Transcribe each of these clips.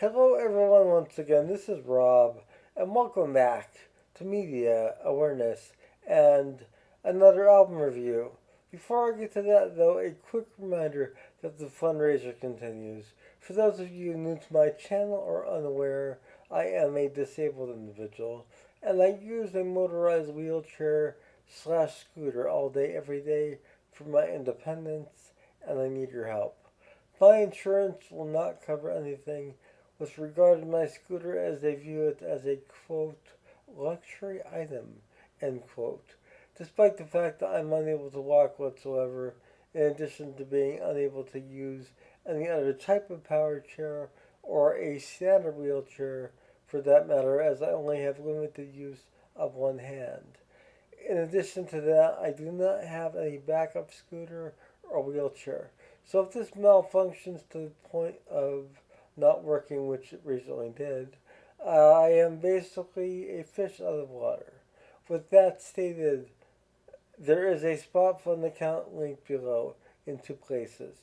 Hello, everyone, once again. This is Rob, and welcome back to Media Awareness and another album review. Before I get to that, though, a quick reminder that the fundraiser continues. For those of you new to my channel or unaware, I am a disabled individual, and I use a motorized wheelchair slash scooter all day, every day for my independence, and I need your help. My insurance will not cover anything with regard to my scooter as they view it as a quote luxury item end quote. Despite the fact that I'm unable to walk whatsoever, in addition to being unable to use any other type of power chair or a standard wheelchair for that matter, as I only have limited use of one hand. In addition to that, I do not have any backup scooter or wheelchair. So if this malfunctions to the point of not working, which it recently did, I am basically a fish out of water. With that stated, there is a spot fund account link below in two places.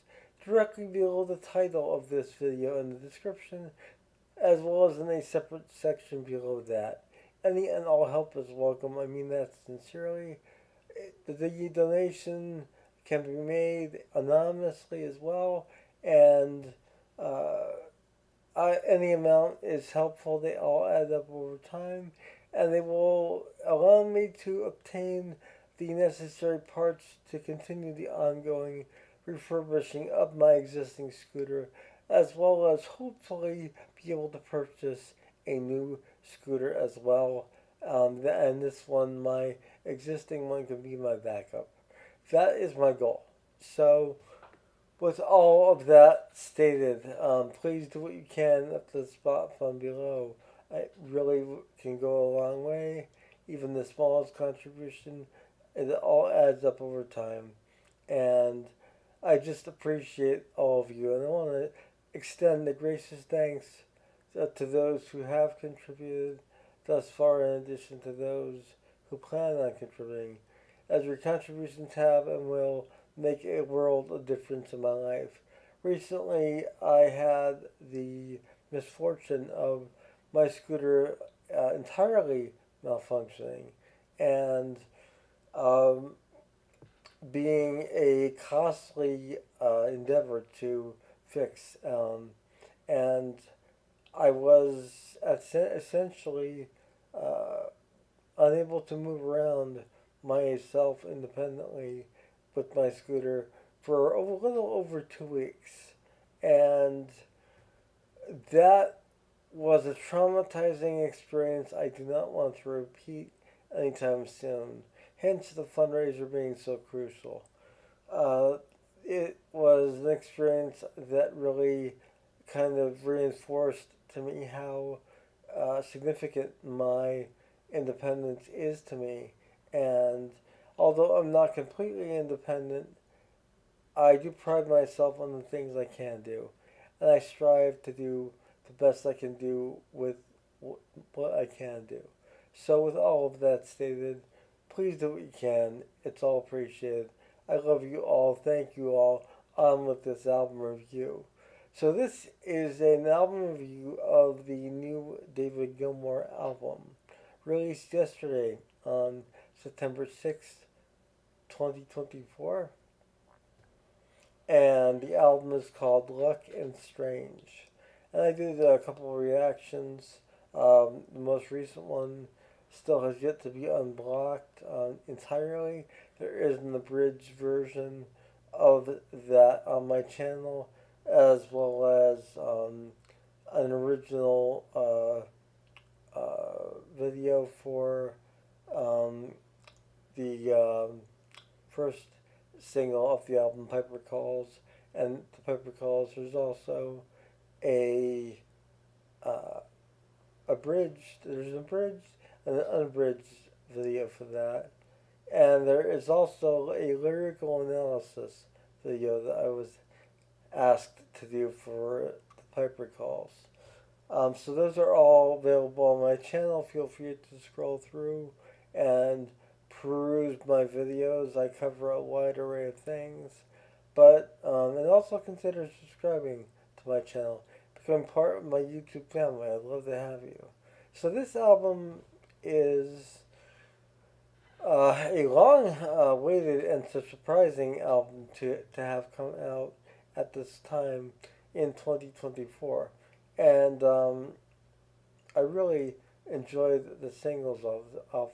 Directly below the title of this video in the description, as well as in a separate section below that. Any and all help is welcome. I mean that sincerely. The donation can be made anonymously as well, and uh, any amount is helpful. They all add up over time, and they will allow me to obtain the necessary parts to continue the ongoing refurbishing of my existing scooter, as well as hopefully be able to purchase a new scooter as well. And this one, my existing one, can be my backup. That is my goal. So, with all of that stated, please do what you can at the spot fund below. It really can go a long way. Even the smallest contribution, it all adds up over time. And I just appreciate all of you. And I want to extend the gracious thanks to those who have contributed thus far, in addition to those who plan on contributing, as your contributions have and will make a world of difference in my life. Recently, I had the misfortune of my scooter entirely malfunctioning and um, being a costly endeavor to fix. And I was essentially uh, unable to move around myself independently with my scooter for a little over 2 weeks. And that was a traumatizing experience I do not want to repeat anytime soon. Hence the fundraiser being so crucial. Uh, it was an experience that really kind of reinforced to me how significant my independence is to me. And although I'm not completely independent, I do pride myself on the things I can do. And I strive to do the best I can do with what I can do. So, with all of that stated, please do what you can. It's all appreciated. I love you all. Thank you all. On with this album review. So this is an album review of the new David Gilmour album, released yesterday on September 6th, 2024. And the album is called Luck and Strange. And I did a couple of reactions. The most recent one still has yet to be unblocked entirely. There is an abridged version of that on my channel, as well as an original video for um, the first single of the album, Piper Calls. And the Piper Calls, there's also a there's an abridged and an unabridged video for that. And there is also a lyrical analysis video that I was asked to do for the Piper Calls. So those are all available on my channel. Feel free to scroll through and peruse my videos. I cover a wide array of things. And also consider subscribing to my channel become part of my YouTube family. I'd love to have you. So this album is a long awaited and surprising album to have come out at this time in 2024. And I really enjoyed the singles of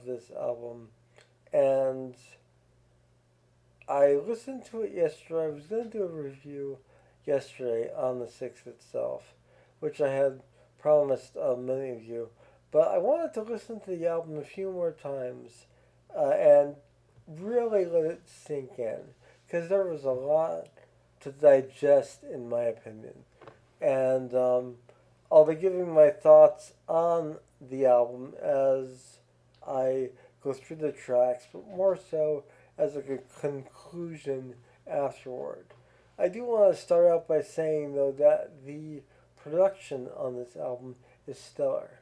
this album. And I listened to it yesterday. I was going to do a review yesterday on the 6th itself, which I had promised many of you. But I wanted to listen to the album a few more times and really let it sink in. Because there was a lot to digest, in my opinion. And I'll be giving my thoughts on the album as I go through the tracks, but more so as like a conclusion afterward. I do want to start out by saying, though, that the production on this album is stellar.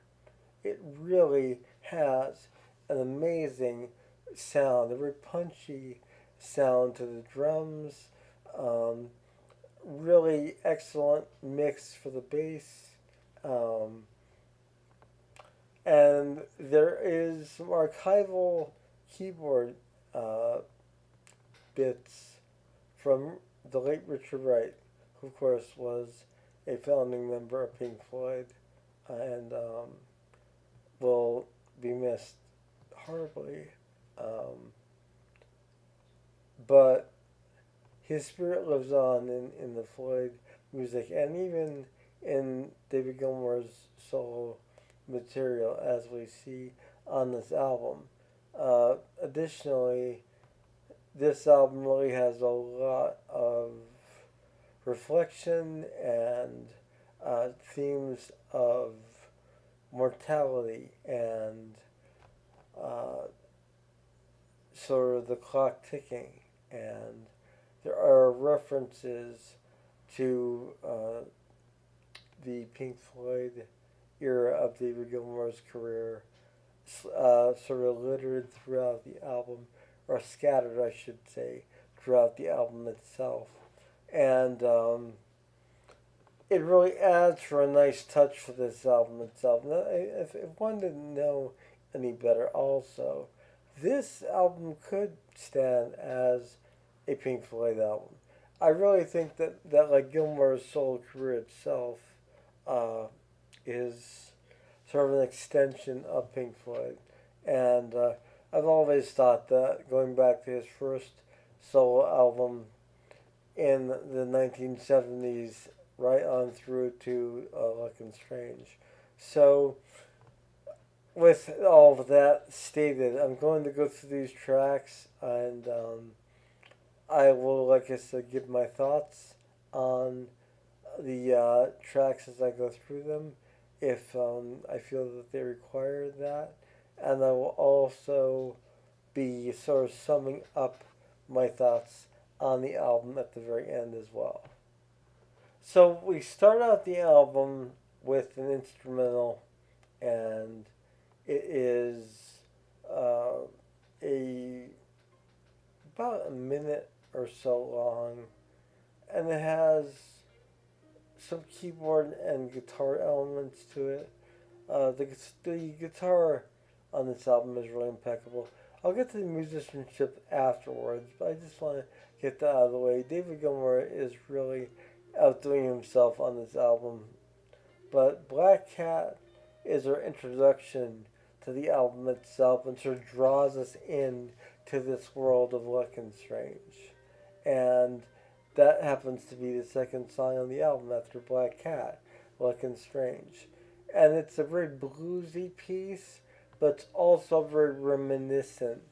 It really has an amazing sound, a very punchy sound to the drums, really excellent mix for the bass, and there is some archival keyboard bits from the late Richard Wright, who of course was a founding member of Pink Floyd, and will be missed horribly. But his spirit lives on in the Floyd music and even in David Gilmour's solo material, as we see on this album. Additionally, this album really has a lot of reflection and themes of mortality and sort of the clock ticking, and there are references to the Pink Floyd era of David Gilmour's career, sort of littered throughout the album, or scattered, I should say, throughout the album itself. And it really adds for a nice touch for this album itself. Now, if one didn't know any better, also, this album could stand as a Pink Floyd album. I really think that like Gilmour's solo career itself is sort of an extension of Pink Floyd. And I've always thought that, going back to his first solo album in the 1970s, right on through to Luck and Strange. So, with all of that stated, I'm going to go through these tracks, and I will, like I said, give my thoughts on the tracks as I go through them, if I feel that they require that. And I will also be sort of summing up my thoughts on the album at the very end as well. So we start out the album with an instrumental, and it is a about a minute or so long, and it has some keyboard and guitar elements to it. The guitar on this album is really impeccable. I'll get to the musicianship afterwards, but I just want to get that out of the way. David Gilmour is really outdoing himself on this album. But Black Cat is our introduction to the album itself and sort of draws us in to this world of Luck and Strange. And that happens to be the second song on the album after Black Cat, Luck and Strange. And it's a very bluesy piece, but it's also very reminiscent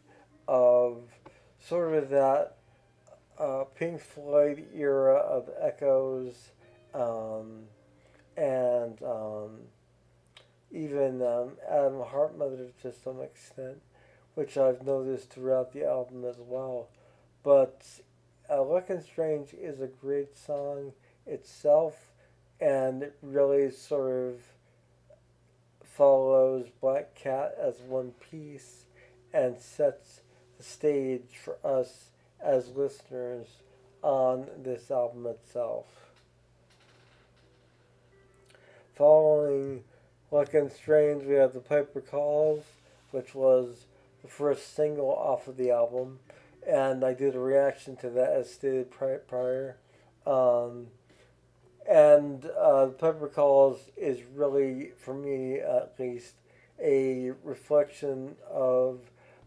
of sort of that Pink Floyd era of echoes, and even Adam Hartmuther to some extent, which I've noticed throughout the album as well. But Luck and Strange is a great song itself, and it really sort of follows Black Cat as one piece and sets the stage for us as listeners on this album itself. Following Luck and Strange, we have The Piper Calls, which was the first single off of the album, and I did a reaction to that as stated prior. Um, and Piper Calls is really, for me at least, a reflection of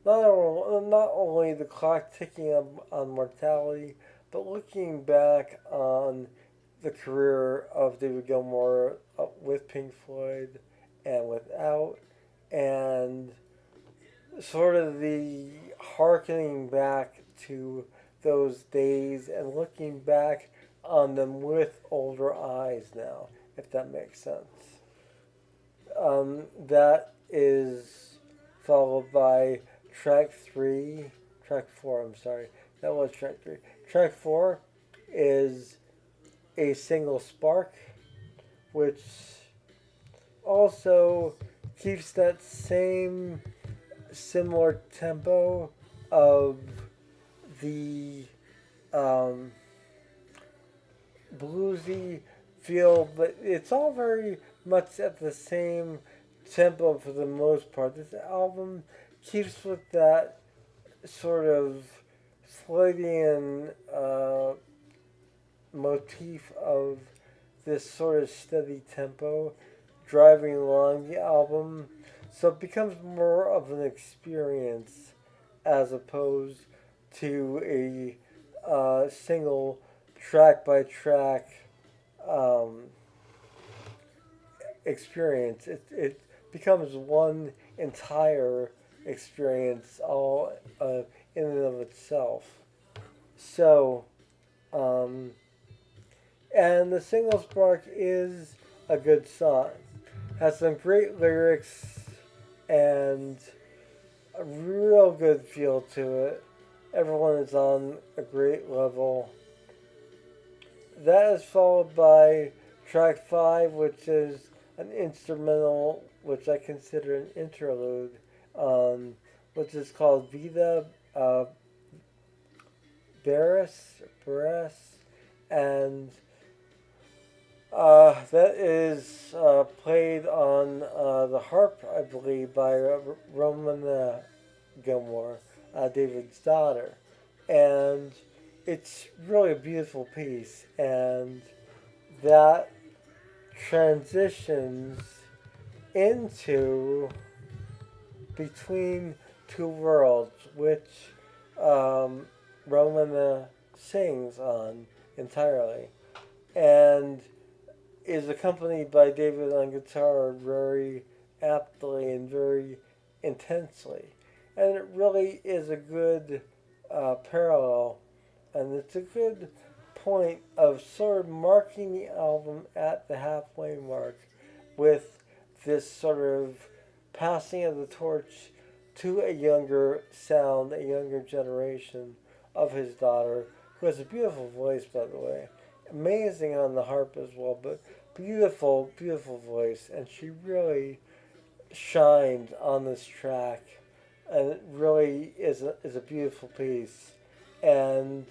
not only the clock ticking on mortality, but looking back on the career of David Gilmour with Pink Floyd and without, and sort of the harkening back to those days and looking back on them with older eyes now, if that makes sense. That is followed by track 4, I'm sorry. That was track 3. Track 4 is a single Spark, which also keeps that same similar tempo of the bluesy feel, but it's all very much at the same tempo for the most part. This album keeps with that sort of Freudian motif of this sort of steady tempo driving along the album. So it becomes more of an experience as opposed to a single track by track um, experience. It becomes one entire experience all in and of itself. So, and the single Spark is a good song. Has some great lyrics and a real good feel to it. Everyone is on a great level. That is followed by track 5, which is an instrumental, which I consider an interlude, which is called Vida Barris, and that is played on the harp, I believe, by Romana Gilmour, David's daughter. And it's really a beautiful piece, and that transitions into Between Two Worlds, which Romana sings on entirely, and is accompanied by David on guitar very aptly and very intensely. And it really is a good parallel, and it's a good point of sort of marking the album at the halfway mark with this sort of passing of the torch to a younger sound, a younger generation of his daughter, who has a beautiful voice, by the way. Amazing on the harp as well, but beautiful, beautiful voice. And she really shined on this track. And it really is a beautiful piece. And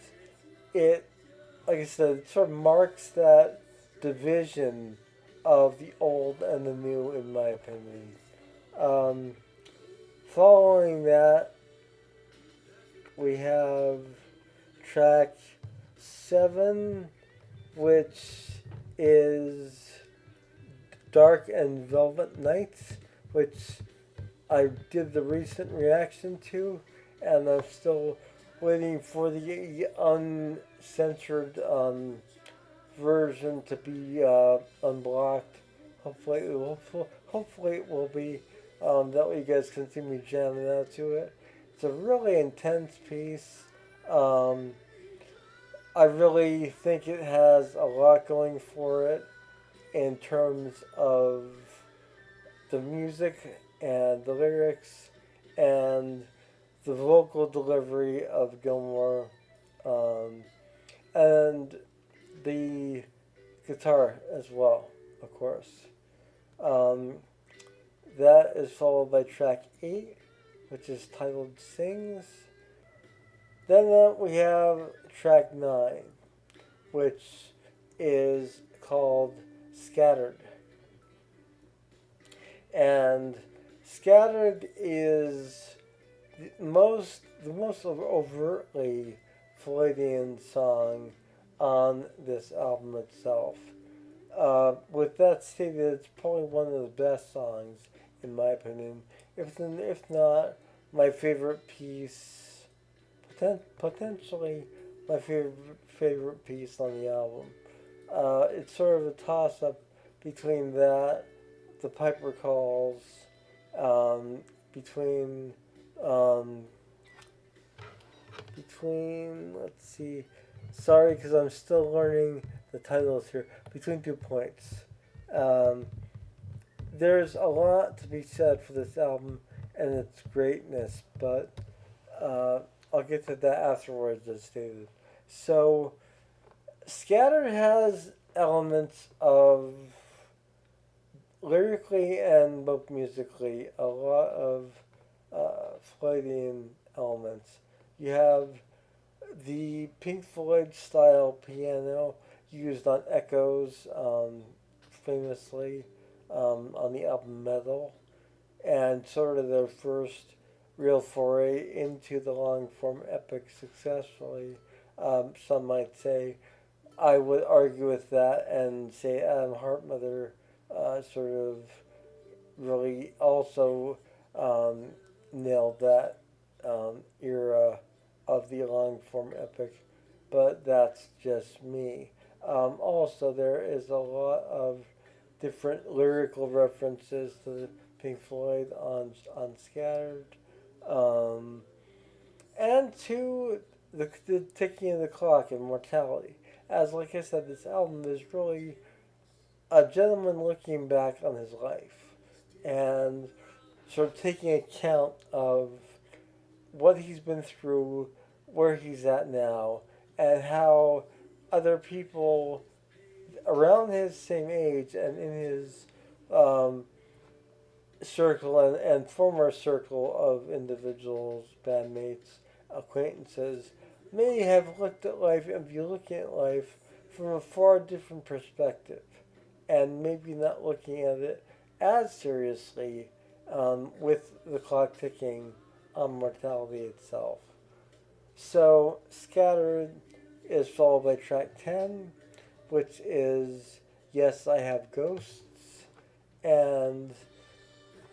it, like I said, it sort of marks that division of the old and the new, in my opinion. Following that, we have track 7, which is Dark and Velvet Nights, which I did the recent reaction to, and I'm still waiting for the uncensored version to be unblocked. Hopefully it will be. That way you guys can see me jamming out to it. It's a really intense piece. I really think it has a lot going for it in terms of the music and the lyrics and the vocal delivery of Gilmour, and the guitar as well, of course. That is followed by track 8, which is titled Sings. Then we have track 9, which is called Scattered. And Scattered is the most overtly Floydian song on this album itself. With that stated, it's probably one of the best songs, in my opinion. If not my favorite piece, potentially my favorite piece on the album. It's sort of a toss up between that, the Piper Calls, um, between um, let's see, sorry because I'm still learning the titles here. Between 2 points. Um, there's a lot to be said for this album and its greatness, but uh, I'll get to that afterwards, as stated. So, Scattered has elements of lyrically and both musically a lot of Floydian elements. You have the Pink Floyd style piano used on Echoes, famously on the album Metal, and sort of their first real foray into the long form epic successfully. Some might say. I would argue with that and say Adam Hartmuther sort of really also um, nailed that era of the long form epic, but that's just me. Also, there is a lot of different lyrical references to Pink Floyd on Scattered, um, and to the ticking of the clock and mortality. As like I said, this album is really a gentleman looking back on his life and sort of taking account of what he's been through, where he's at now, and how other people around his same age and in his um, circle and former circle of individuals, bandmates, acquaintances, may have looked at life and be looking at life from a far different perspective and maybe not looking at it as seriously with the clock ticking on mortality itself. So, Scattered is followed by track 10, which is Yes, I Have Ghosts. And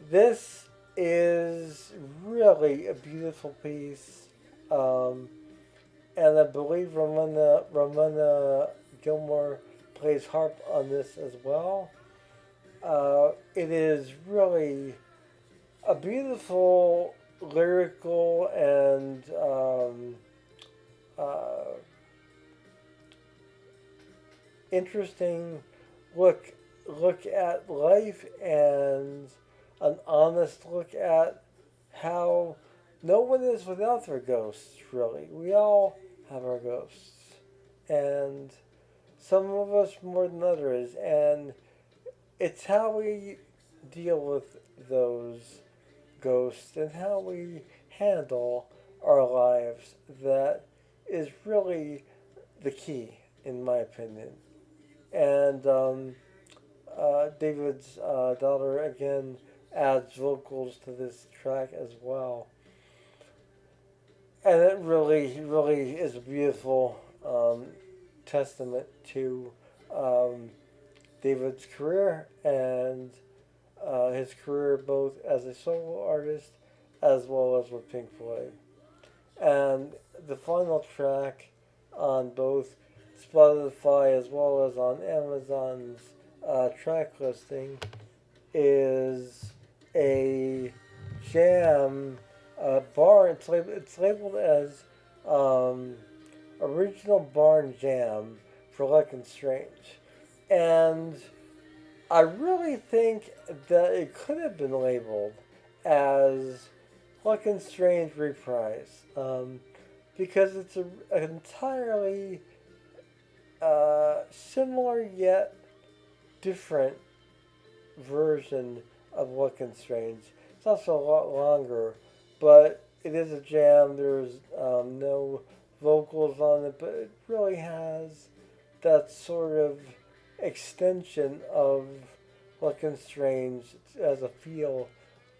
this is really a beautiful piece. And I believe Ramona Gilmour plays harp on this as well. It is really a beautiful lyrical and uh, interesting look at life and an honest look at how no one is without their ghosts. Really, we all have our ghosts, and some of us more than others, and it's how we deal with those ghosts and how we handle our lives that is really the key, in my opinion. And David's daughter again adds vocals to this track as well, and it really is a beautiful testament to um, David's career and his career both as a solo artist as well as with Pink Floyd. And the final track on both Spotify as well as on Amazon's track listing is a jam bar. It's labeled as um, original barn jam for Luck and Strange, and I really think that it could have been labeled as Luck and Strange reprise, because it's an entirely similar yet different version of Luck and Strange. It's also a lot longer, but it is a jam. There's no vocals on it, but it really has that sort of extension of Luck and Strange has a feel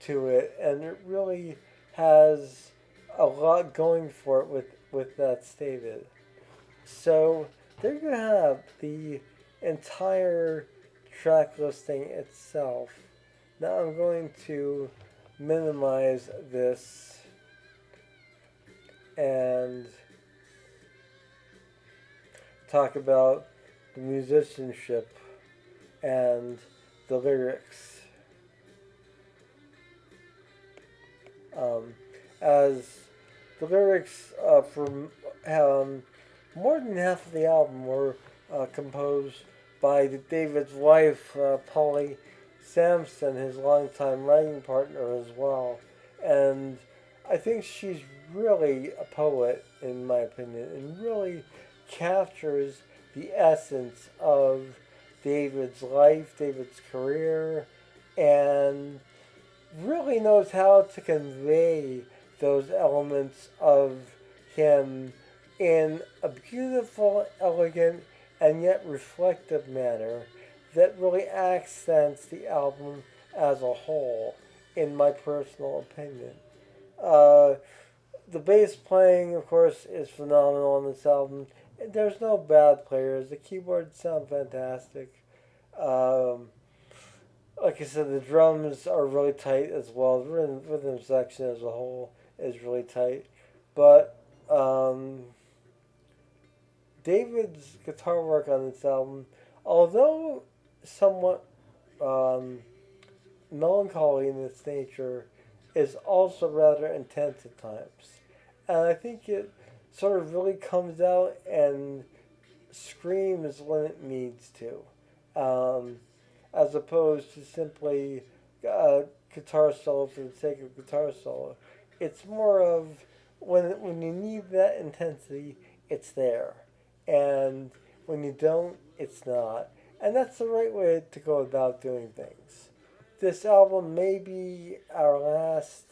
to it, and it really has a lot going for it with that stated. So there you have the entire track listing itself. Now I'm going to minimize this and talk about the musicianship and the lyrics. As the lyrics from more than half of the album were composed by David's wife, Polly Sampson, his longtime writing partner as well. And I think she's really a poet, in my opinion, and really captures the essence of David's life, David's career, and really knows how to convey those elements of him in a beautiful, elegant, and yet reflective manner that really accents the album as a whole, in my personal opinion. Uh, the bass playing, of course, is phenomenal on this album. There's no bad players. The keyboards sound fantastic. Um, like I said, the drums are really tight as well. The rhythm section as a whole is really tight. But David's guitar work on this album, although somewhat um, melancholy in its nature, is also rather intense at times. And I think it sort of really comes out and screams when it needs to, as opposed to simply guitar solo for the sake of guitar solo. It's more of when you need that intensity, it's there, and when you don't, it's not. And that's the right way to go about doing things. This album may be our last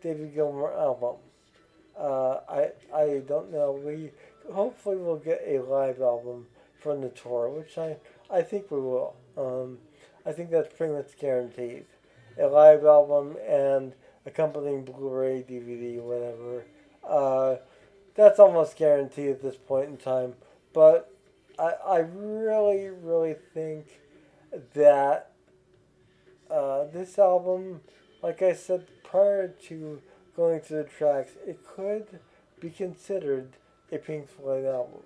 David Gilmour album. I don't know. We hopefully will get a live album from the tour, which I think we will. I think that's pretty much guaranteed. A live album and accompanying Blu-ray, DVD, whatever. That's almost guaranteed at this point in time. But I really, really think that this album, like I said prior to going through the tracks, it could be considered a Pink Floyd album,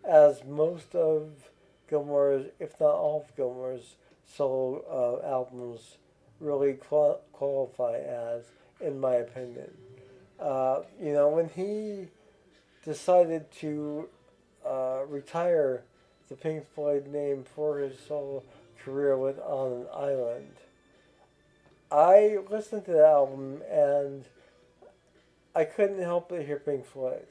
as most of Gilmour's, if not all of Gilmour's, solo albums really qualify as, in my opinion. When he decided to retire the Pink Floyd name for his solo career with On an Island, I listened to the album and I couldn't help but hear Pink Floyd.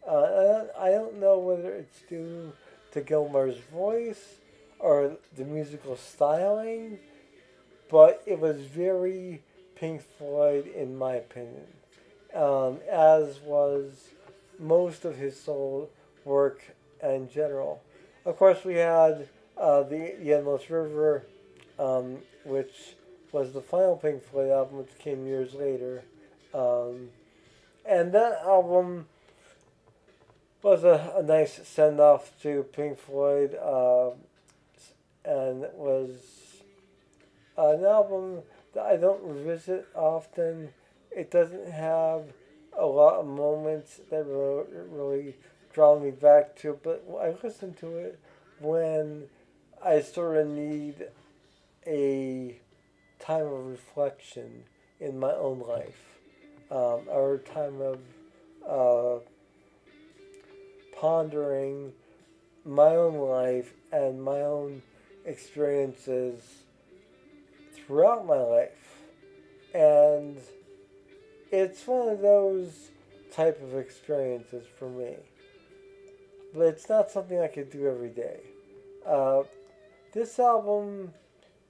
I don't know whether it's due to Gilmour's voice or the musical styling, but it was very Pink Floyd in my opinion, as was most of his solo work in general. Of course, we had the Endless River, which was the final Pink Floyd album, which came years later. And that album was a nice send off to Pink Floyd, and it was an album that I don't revisit often. It doesn't have a lot of moments that really draw me back to it, but I listen to it when I sort of need a time of reflection in my own life, or a time of pondering my own life and my own experiences throughout my life. And it's one of those type of experiences for me. But it's not something I could do every day. This album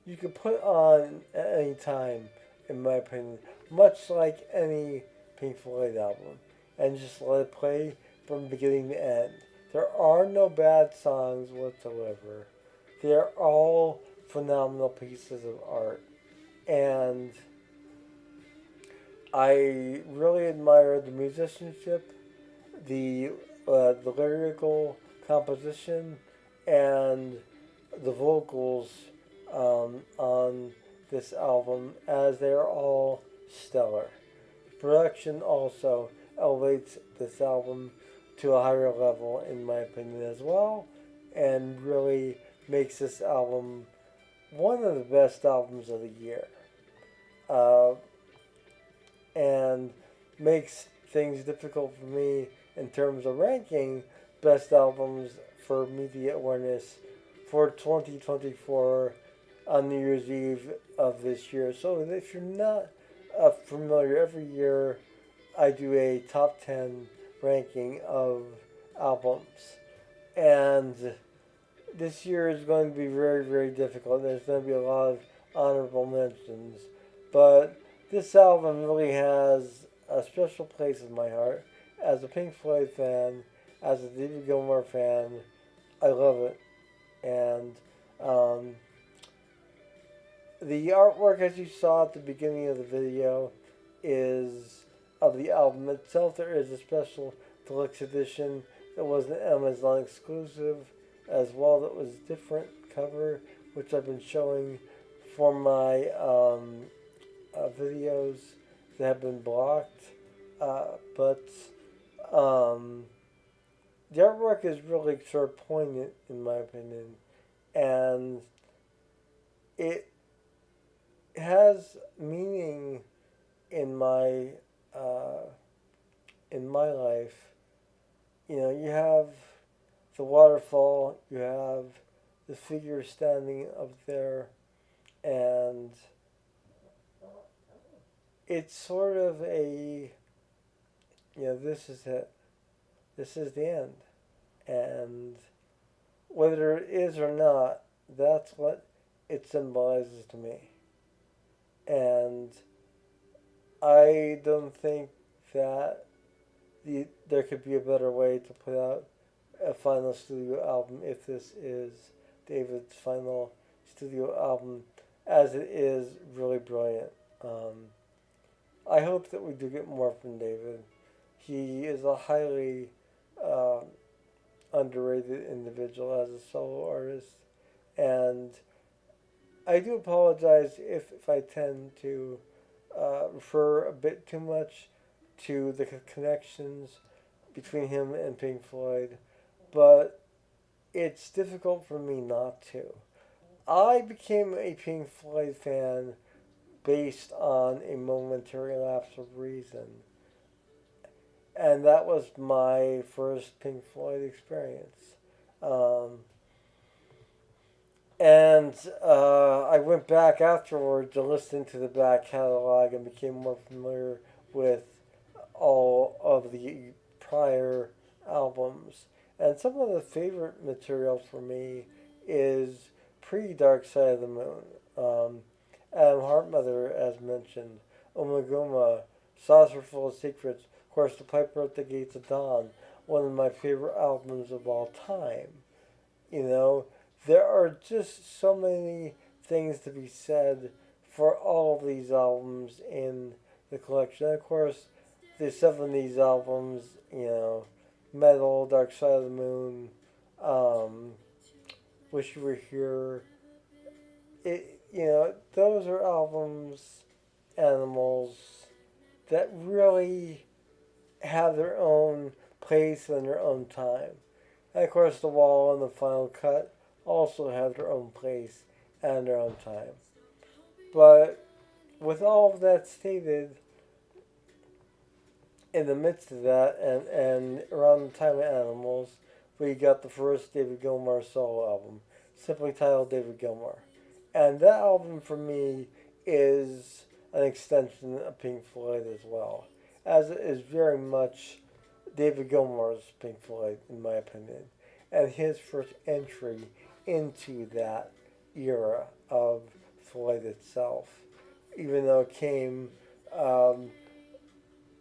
you could put on at any time, in my opinion, much like any Pink Floyd album, and just let it play from beginning to end. There are no bad songs whatsoever. They're all phenomenal pieces of art. And I really admire the musicianship, the lyrical composition, and the vocals on this album, as they are all stellar. Production also elevates this album to a higher level, in my opinion, as well, and really makes this album one of the best albums of the year. Uh, and makes things difficult for me in terms of ranking best albums for media awareness for 2024 on New Year's Eve of this year. So if you're not familiar, every year I do a top 10 ranking of albums. And this year is going to be very, very difficult. There's going to be a lot of honorable mentions. But this album really has a special place in my heart. As a Pink Floyd fan, as a David Gilmour fan, I love it. And the artwork, as you saw at the beginning of the video, is of the album itself. There is a special deluxe edition that was an Amazon exclusive as well, that was different cover, which I've been showing for my videos that have been blocked. But the artwork is really sort of poignant, in my opinion, and it has meaning in my life. You know, you have the waterfall, you have the figure standing up there, and it's sort of a, this is it. This is the end. And whether it is or not, that's what it symbolizes to me. And I don't think that there could be a better way to put out a final studio album if this is David's final studio album, as it is really brilliant. I hope that we do get more from David. He is a highly underrated individual as a solo artist, and I do apologize if I tend to refer a bit too much to the connections between him and Pink Floyd, but it's difficult for me not to. I became a Pink Floyd fan based on a momentary lapse of reason. And that was my first Pink Floyd experience. I went back afterward to listen to the back catalog and became more familiar with all of the prior albums. And some of the favorite material for me is pre-Dark Side of the Moon. Adam Heartmother, as mentioned, Omaguma, Saucer Full of Secrets, of course, The Piper at the Gates of Dawn, one of my favorite albums of all time. You know, there are just so many things to be said for all of these albums in the collection. And of course, the 70s albums, Metal, Dark Side of the Moon, Wish You Were Here. Those are albums, Animals, that really have their own place and their own time. And of course, The Wall and The Final Cut also have their own place and their own time. But with all of that stated, in the midst of that, and around the time of Animals, we got the first David Gilmour solo album, simply titled David Gilmour. And that album for me is an extension of Pink Floyd as well, as it is very much David Gilmour's Pink Floyd, in my opinion, and his first entry into that era of Floyd itself, even though it came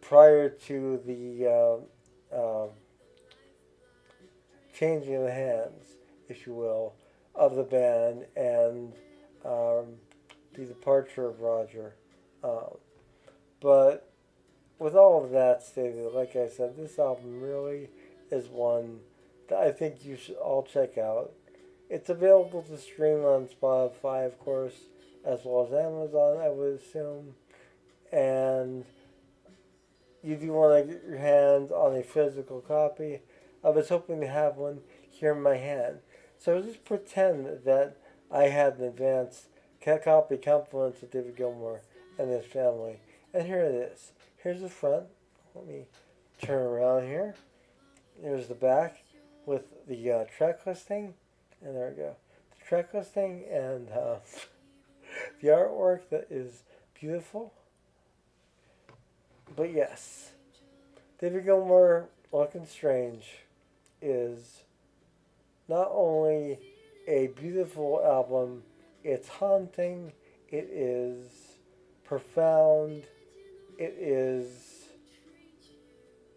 prior to the changing of the hands, if you will, of the band, and um, the departure of Roger. Um, but with all of that stated, like I said, this album really is one that I think you should all check out. It's available to stream on Spotify, of course, as well as Amazon, I would assume. And you do want to get your hands on a physical copy. I was hoping to have one here in my hand. So just pretend that I had an advanced copy compliments of David Gilmour and his family. And here it is. Here's the front. Let me turn around here. Here's the back with the track listing. And there we go. The track listing and the artwork that is beautiful. But yes, David Gilmour Luck and Strange is not only a beautiful album, it's haunting, it is profound, it is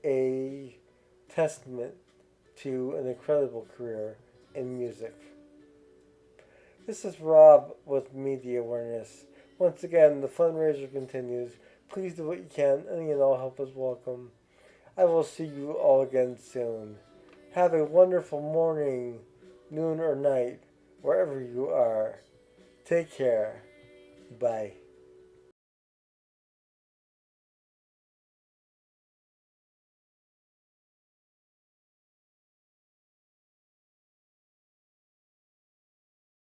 a testament to an incredible career in music. This is Rob with Media Awareness. Once again, the fundraiser continues. Please do what you can. Any and all help is welcome. I will see you all again soon. Have a wonderful morning, noon, or night, wherever you are. Take care. Bye.